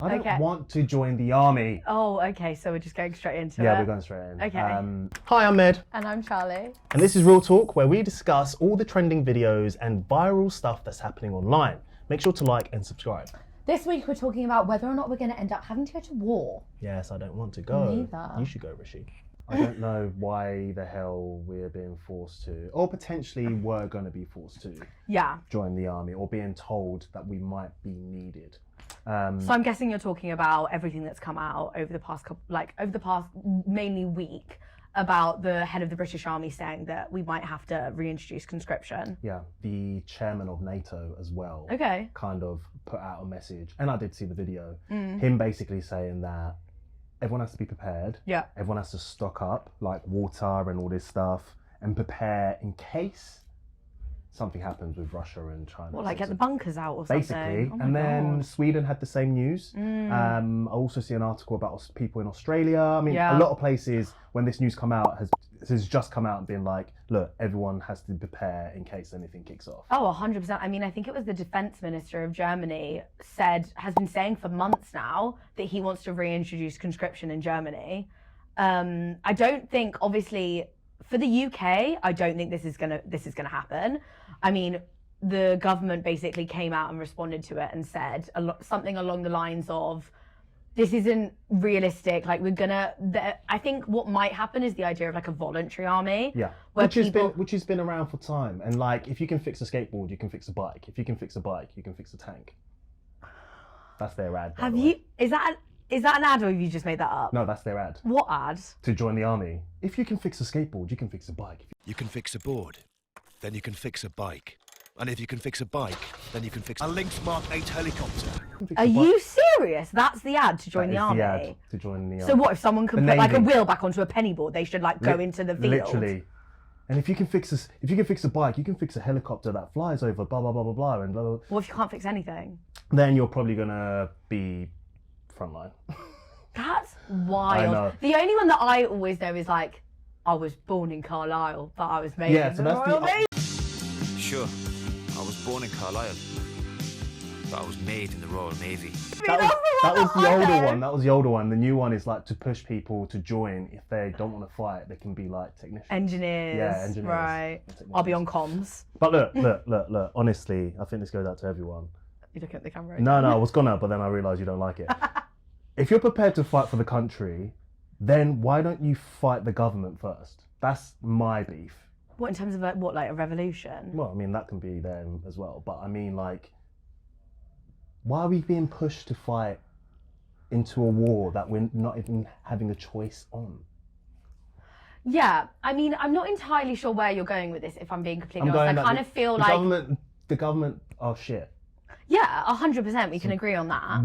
I don't want to join the army. Oh, okay, so we're just going straight into it. Yeah, we're going straight in. Okay. Hi, I'm Med. And I'm Charlie. And this is Real Talk, where we discuss all the trending videos and viral stuff that's happening online. Make sure to like and subscribe. This week we're talking about whether or not we're going to end up having to go to war. Yes, I don't want to go. Neither. You should go, Rishi. I don't know why the hell we're being forced to, or potentially we're going to be forced to join the army, or being told that we might be needed. So I'm guessing you're talking about everything that's come out over the past mainly week about the head of the British Army saying that we might have to reintroduce conscription. Yeah, the chairman of NATO as well. Okay. Kind of put out a message, and I did see the video. Him basically saying that everyone has to be prepared. Yeah. Everyone has to stock up, like water and all this stuff, and prepare in case something happens with Russia and China. What, like get the bunkers out or something? Basically. Oh and then God. Sweden had the same news. I also see an article about people in Australia. I mean, a lot of places, when this news has just come out and been like, look, everyone has to prepare in case anything kicks off. Oh, 100%. I mean, I think it was the defense minister of Germany has been saying for months now that he wants to reintroduce conscription in Germany. I don't think, obviously, for the UK, I don't think this is gonna happen. I mean, the government basically came out and responded to it and said something along the lines of, this isn't realistic. Like I think what might happen is the idea of like a voluntary army. Yeah, which has been around for time. And like, if you can fix a skateboard, you can fix a bike. If you can fix a bike, you can fix a tank. That's their ad. Is that an ad, or have you just made that up? No, that's their ad. What ad? To join the army. If you can fix a skateboard, you can fix a bike. You can fix a board, then you can fix a bike. And if you can fix a bike, then you can fix a Lynx Mark 8 helicopter. Are you serious? That's the ad to join the army? That is the ad to join the army. So what, if someone can put like a wheel back onto a penny board, they should like go into the field? Literally. And if you can fix a bike, you can fix a helicopter that flies over blah, blah, blah, blah, blah, and blah, blah. What if you can't fix anything? Then you're probably going to be frontline. That's wild. I know. The only one that I always know is like, I was born in Carlisle, but I was made in the Royal Navy. Sure, I was born in Carlisle, but I was made in the Royal Navy. That was the older one. That was the older one. The new one is like to push people to join. If they don't want to fight, they can be like technicians. Engineers. Yeah, engineers. Right. I'll be on comms. But look. Honestly, I think this goes out to everyone. You look at the camera. No, I was gonna, but then I realised you don't like it. If you're prepared to fight for the country, then why don't you fight the government first? That's my beef. What, in terms of like a revolution? Well, I mean, that can be there as well. But I mean, like, why are we being pushed to fight into a war that we're not even having a choice on? Yeah, I mean, I'm not entirely sure where you're going with this, if I'm being completely honest. I kind of feel like... The government are shit. Yeah, 100%, we can agree on that.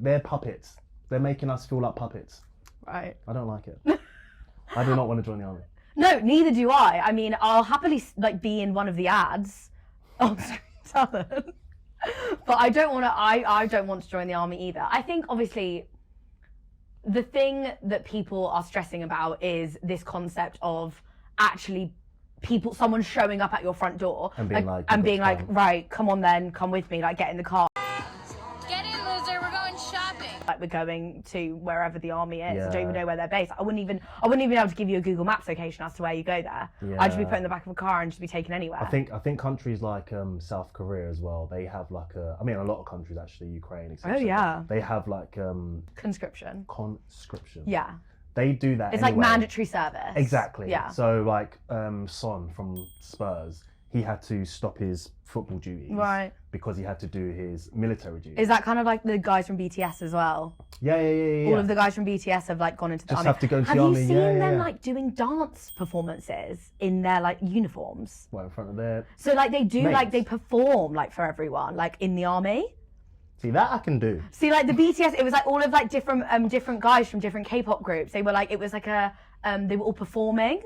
They're puppets. They're making us feel like puppets. Right. I don't like it. I do not want to join the army. No, neither do I. I mean, I'll happily like be in one of the ads on Southern. But I don't want to join the army either. I think obviously the thing that people are stressing about is this concept of actually someone showing up at your front door and being like, right, come on then, come with me, like get in the car. Get in, loser, we're going shopping. Like we're going to wherever the army is. Yeah. I don't even know where they're based. I wouldn't even be able to give you a Google Maps location as to where you go there. Yeah. I'd just be put in the back of a car and just be taken anywhere. I think countries like South Korea as well, they have like a lot of countries actually, Ukraine, etc. Oh yeah. They have like conscription. Yeah. They do that. It's anyway. like mandatory service. Exactly. Yeah. So like Son from Spurs, he had to stop his football duties. Right. Because he had to do his military duties. Is that kind of like the guys from BTS as well? Yeah. All of the guys from BTS have like gone into the army. Have to go to the army. Have you seen them like doing dance performances in their like uniforms? Well, in front of their... So like they do mates. like they perform like for everyone like in the army. See, that I can do. See, like the BTS, it was like all of like different guys from different K-pop groups. They were like, it was like they were all performing,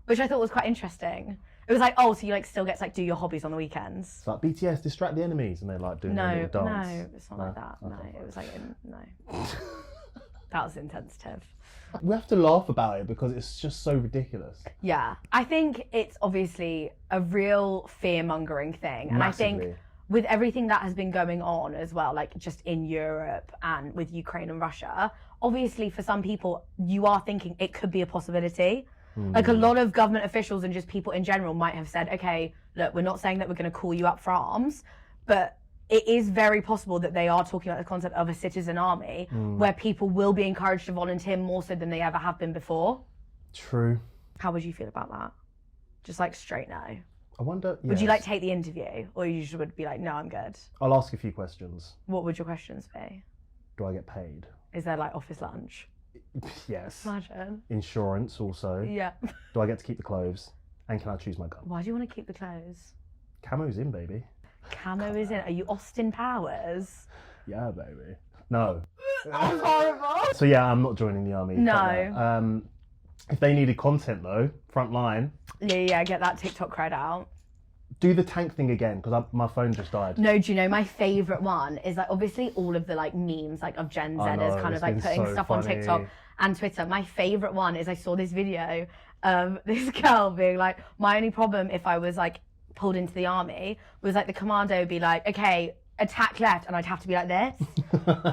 which I thought was quite interesting. It was like, oh, so you like still get to like do your hobbies on the weekends. It's like BTS distract the enemies, and they're like doing their little dance. No, it's not like that. Okay. No, it was like no. That was insensitive. We have to laugh about it because it's just so ridiculous. Yeah, I think it's obviously a real fear-mongering thing, and Massively. I think with everything that has been going on as well, like just in Europe and with Ukraine and Russia, obviously for some people, you are thinking it could be a possibility. Like a lot of government officials and just people in general might have said, okay, look, we're not saying that we're going to call you up for arms, but it is very possible that they are talking about the concept of a citizen army where people will be encouraged to volunteer more so than they ever have been before. True. How would you feel about that? Just like straight no. I wonder. Would you like take the interview, or you just would be like, no, I'm good? I'll ask a few questions. What would your questions be? Do I get paid? Is there like office lunch? Yes. Imagine. Insurance also. Yeah. Do I get to keep the clothes? And can I choose my gun? Why do you want to keep the clothes? Camo's in, baby. Camo is in. Are you Austin Powers? Yeah, baby. No. That's horrible. So yeah, I'm not joining the army. No. If they needed content though, front line. Yeah, get that TikTok cred out. Do the tank thing again, because my phone just died. No, do you know my favourite one is like obviously all of the like memes like of Gen Zers kind of like putting stuff on TikTok and Twitter. My favourite one is I saw this video of this girl being like, my only problem if I was like pulled into the army was like the commando would be like, okay, attack left, and I'd have to be like this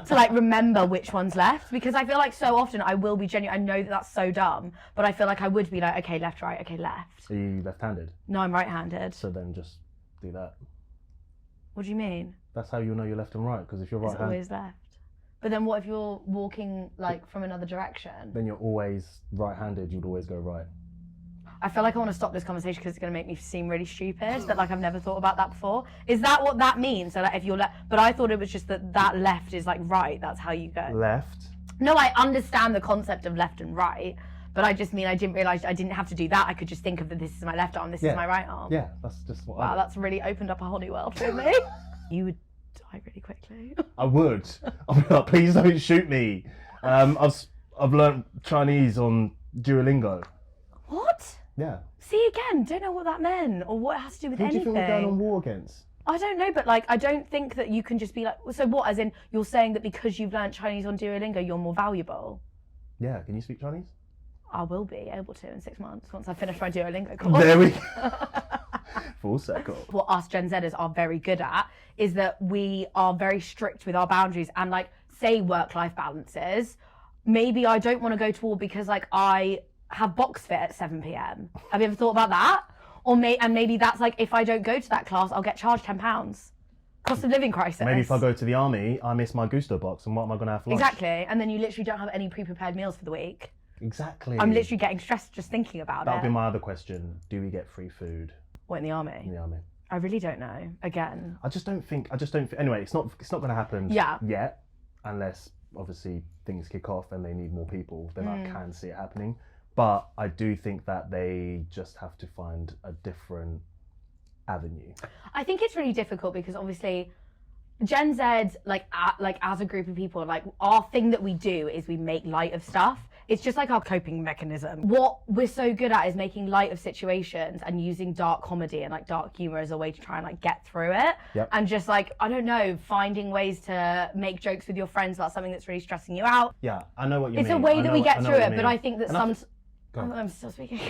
to like remember which one's left, because I feel like so often I will be genuine. I know that that's so dumb, but I feel like I would be like, okay, left, right, okay, left. Are you left-handed? No, I'm right-handed. So then just do that. What do you mean? That's how you'll know you're left and right, because if you're It's right-handed, always left. But then what if you're walking like from another direction? then you're always right-handed. You'd always go right. I feel like I want to stop this conversation because it's going to make me seem really stupid, that like I've never thought about that before. Is that what that means? So like if you're left, but I thought it was just that left is like right, that's how you go. Left. No, I understand the concept of left and right, but I just mean I didn't realise I didn't have to do that. I could just think of that this is my left arm, this is my right arm. Yeah, that's just what. Wow, that's really opened up a whole new world for me. You would die really quickly. I would. I'll be like, please don't shoot me. I've learnt Chinese on Duolingo. What? Yeah. See, again, don't know what that meant or what it has to do with Who do you anything. think we're going on war against? I don't know, but like, I don't think that you can just be like, so what, as in, you're saying that because you've learnt Chinese on Duolingo, you're more valuable? Yeah, can you speak Chinese? I will be able to in 6 months once I finish my Duolingo course. There we go. Full circle. What us Gen Zers are very good at is that we are very strict with our boundaries and like, say work-life balances. Maybe I don't want to go to war because like I have box fit at 7 p.m. Have you ever thought about that? Or maybe that's like, if I don't go to that class, I'll get charged £10. Cost of living crisis. Maybe if I go to the army, I miss my Gusto box, and what am I going to have for lunch? Exactly, and then you literally don't have any pre-prepared meals for the week. Exactly. I'm literally getting stressed just thinking about That'll it. be my other question. Do we get free food? What, in the army? In the army. I really don't know. Again. I just don't think. Anyway, it's not going to happen yet, unless obviously things kick off and they need more people. Then I can see it happening. But I do think that they just have to find a different avenue. I think it's really difficult because obviously Gen Z, like as a group of people, like our thing that we do is we make light of stuff. It's just like our coping mechanism. What we're so good at is making light of situations and using dark comedy and like dark humor as a way to try and like get through it. Yep. And just like, I don't know, finding ways to make jokes with your friends about something that's really stressing you out. Yeah, I know what you mean. It's a way that we get through it, but I think that I'm still speaking.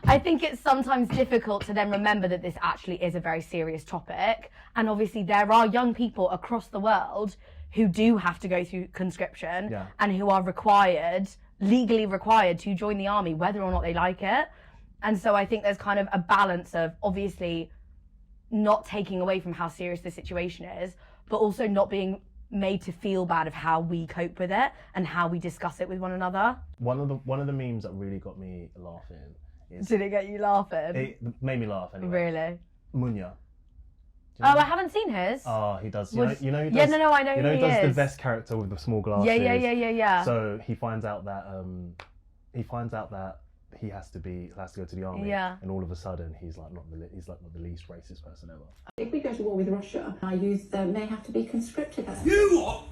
I think it's sometimes difficult to then remember that this actually is a very serious topic. And obviously there are young people across the world who do have to go through conscription and who are legally required to join the army, whether or not they like it. And so I think there's kind of a balance of obviously not taking away from how serious the situation is, but also not being made to feel bad of how we cope with it and how we discuss it with one another. One of the memes that really got me laughing is... Did it get you laughing? It made me laugh anyway. Really? Munya. Oh, I haven't seen his. Oh, he does. You know who does? Yeah, no, I know who he is. He does the vest character with the small glasses. Yeah. So he finds out that he has to go to the army. Yeah. And all of a sudden he's not the least racist person ever. If we go to war with Russia, our youth may have to be conscripted. You what?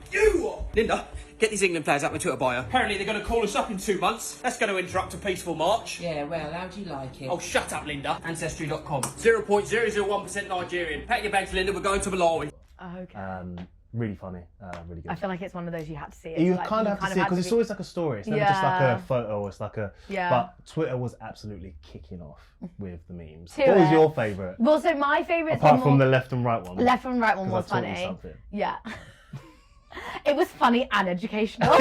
Linda, get these England players up my Twitter bio. Apparently they're going to call us up in 2 months. That's going to interrupt a peaceful march. Yeah, well, how do you like it? Oh, shut up, Linda. Ancestry.com. 0.001% Nigerian. Pack your bags, Linda. We're going to Malawi. Oh, okay. Really funny, really good. I feel like it's one of those you had to see. You kind of have to see it because it's always like a story. It's never just like a photo. It's like a. Yeah. But Twitter was absolutely kicking off with the memes. To What was it. your favourite? Well, so my favourites Apart from the left and right one. left and right one 'Cause was I taught you funny. something. Yeah. It was funny and educational.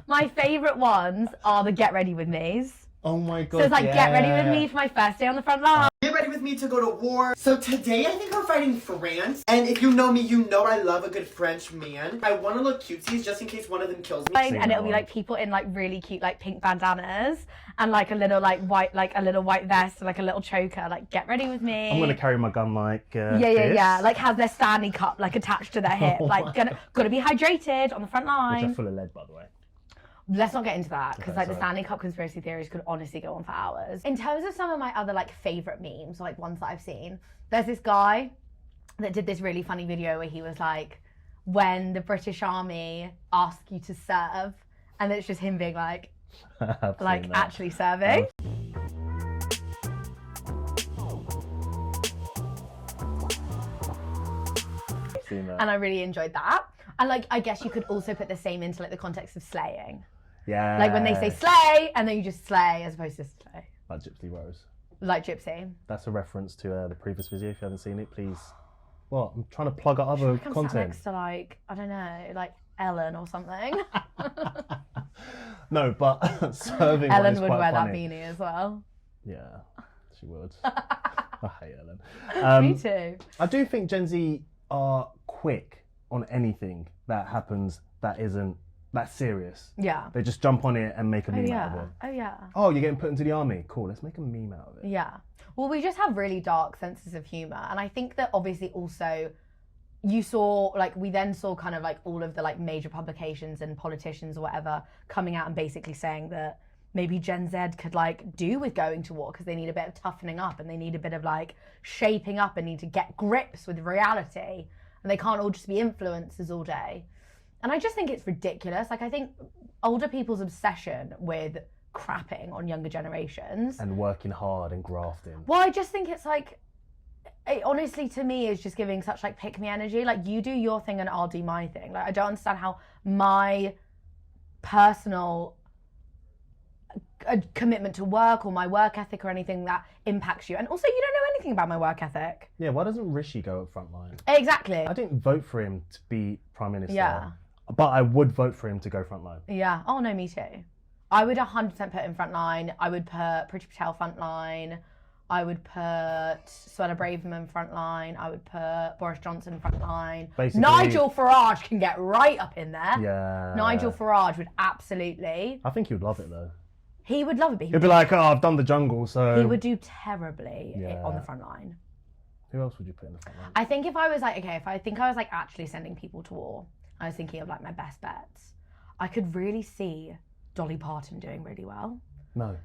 My favourite ones are the get ready with me's. Oh my god. So it's like, get ready with me for my first day on the front line. Get ready with me to go to war. So today I think we're fighting France. And if you know me, you know I love a good French man. I want to look cutesies just in case one of them kills me. And it'll be like people in like really cute like pink bandanas and like a little like white vest and like a little choker. Like, get ready with me. I'm gonna carry my gun like. Yeah. Like has their Stanley cup like attached to their hip. Like gotta be hydrated on the front line. Which are full of lead, by the way. Let's not get into that because like the sorry. Stanley Cup conspiracy theories could honestly go on for hours. In terms of some of my other like favorite memes, like ones that I've seen, there's this guy that did this really funny video where he was like, when the British Army ask you to serve, and it's just him being like actually serving. And I really enjoyed that. And like, I guess you could also put the same into like the context of slaying. Yeah. Like when they say slay, and then you just slay as opposed to slay. Like Gypsy Rose. Like Gypsy. That's a reference to the previous video. If you haven't seen it, please. What? I'm trying to plug out other content. Next to like, I don't know, like Ellen or something. No, but serving. Ellen would quite wear funny. that beanie as well. Yeah, she would. I hate Ellen. Me too. I do think Gen Z are quick on anything that happens that isn't that serious. Yeah. They just jump on it and make a meme out of it. Oh yeah. Oh, you're getting put into the army. Cool, let's make a meme out of it. Yeah. Well, we just have really dark senses of humour. And I think that obviously also you saw, like, we then saw kind of like all of the like major publications and politicians or whatever coming out and basically saying that maybe Gen Z could like do with going to war because they need a bit of toughening up and they need a bit of like shaping up and need to get grips with reality. And they can't all just be influencers all day. And I just think it's ridiculous. Like, I think older people's obsession with crapping on younger generations and working hard and grafting. Well, I just think it's like, it honestly to me is just giving such like pick me energy. Like, you do your thing and I'll do my thing. Like, I don't understand how my personal commitment to work or my work ethic or anything that impacts you. And also, you don't know anything about my work ethic. Yeah, why doesn't Rishi go up front line? Exactly. I didn't vote for him to be Prime Minister. Yeah. But I would vote for him to go front line. Yeah. Oh, no, me too. I would 100% put him front line. I would put Priti Patel front line. I would put Suella Braverman front line. I would put Boris Johnson front line. Basically, Nigel Farage can get right up in there. Yeah. Nigel Farage would absolutely. I think he would love it though. He would love it, but He'd be like, oh, I've done the jungle, so... he would do terribly on the front line. Who else would you put in the front line? I think if I was like, okay, if I think I was like actually sending people to war, I was thinking of like my best bets. I could really see Dolly Parton doing really well. No.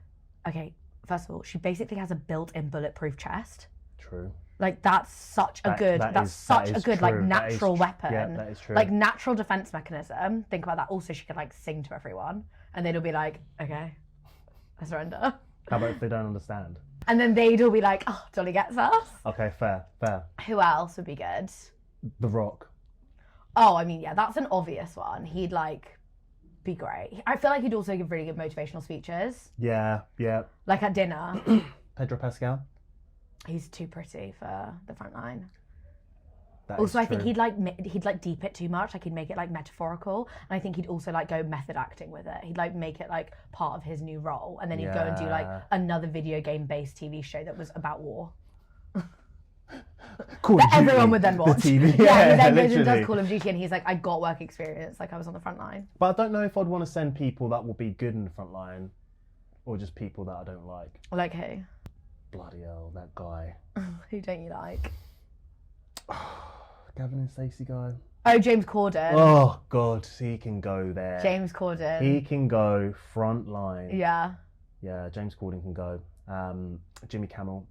Okay, first of all, she basically has a built-in bulletproof chest. True. Like, that's such a good like natural weapon. Yeah, that is true. Like, natural defense mechanism. Think about that. Also, she could like sing to everyone and they'd all be like, okay, I surrender. How about if they don't understand? And then they'd all be like, oh, Dolly gets us. Okay, fair. Who else would be good? The Rock. Oh, I mean, yeah, that's an obvious one. He'd like be great. I feel like he'd also give really good motivational speeches. Yeah. Like at dinner. Pedro Pascal. He's too pretty for the front line. That Also, is I think true. he'd like deep it too much. Like, he'd make it like metaphorical, and I think he'd also like go method acting with it. He'd like make it like part of his new role, and then he'd go and do like another video game based TV show that was about war. Call of Duty, Everyone would then watch. The TV. Yeah, he then goes and literally. does Call of Duty, and he's like, I got work experience. Like, I was on the front line. But I don't know if I'd want to send people that will be good in the front line, or just people that I don't like. Like who? Bloody hell, that guy. Who don't you like? Gavin and Stacey guy. Oh, James Corden. Oh God, he can go there. James Corden. He can go front line. Yeah. Yeah, James Corden can go. Jimmy Kimmel.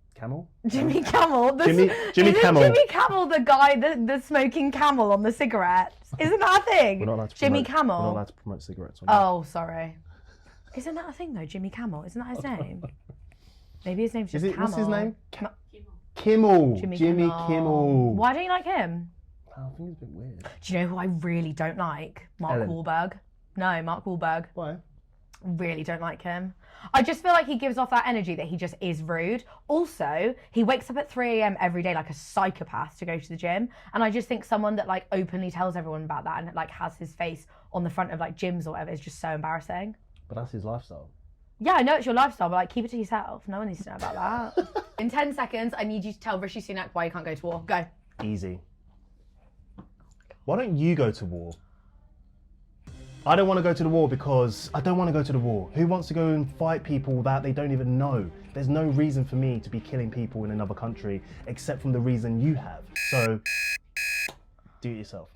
Jimmy Kimmel. Jimmy Isn't Kimmel. Jimmy Kimmel the guy, the smoking camel on the cigarettes? Isn't that a thing? We're not allowed to Jimmy promote, Kimmel. We're not allowed to promote cigarettes. On here. Oh, sorry. Isn't that a thing though? Jimmy Kimmel. Isn't that his name? Maybe his name's just Kimmel. What's his name? Kimmel. Jimmy Kimmel. Why don't you like him? I think it's a bit weird. Do you know who I really don't like? Mark Ellen. Wahlberg. No, Mark Wahlberg. Why? Really don't like him. I just feel like he gives off that energy that he just is rude. Also, he wakes up at 3 a.m. every day like a psychopath to go to the gym. And I just think someone that like openly tells everyone about that and like has his face on the front of like gyms or whatever is just so embarrassing. But that's his lifestyle. Yeah, I know it's your lifestyle, but like keep it to yourself. No one needs to know about that. In 10 seconds, I need you to tell Rishi Sunak why you can't go to war. Go. Easy. Why don't you go to war? I don't want to go to the war because I don't want to go to the war. Who wants to go and fight people that they don't even know? There's no reason for me to be killing people in another country except from the reason you have. So, do it yourself.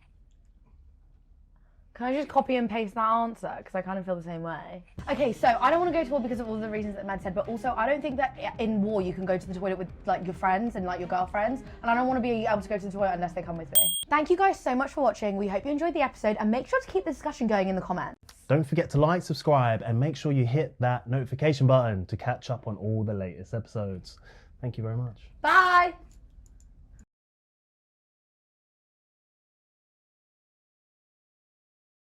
Can I just copy and paste that answer? Because I kind of feel the same way. Okay, so I don't want to go to war because of all the reasons that Mad said, but also I don't think that in war you can go to the toilet with like your friends and like your girlfriends, and I don't want to be able to go to the toilet unless they come with me. Thank you guys so much for watching. We hope you enjoyed the episode, and make sure to keep the discussion going in the comments. Don't forget to like, subscribe, and make sure you hit that notification button to catch up on all the latest episodes. Thank you very much. Bye!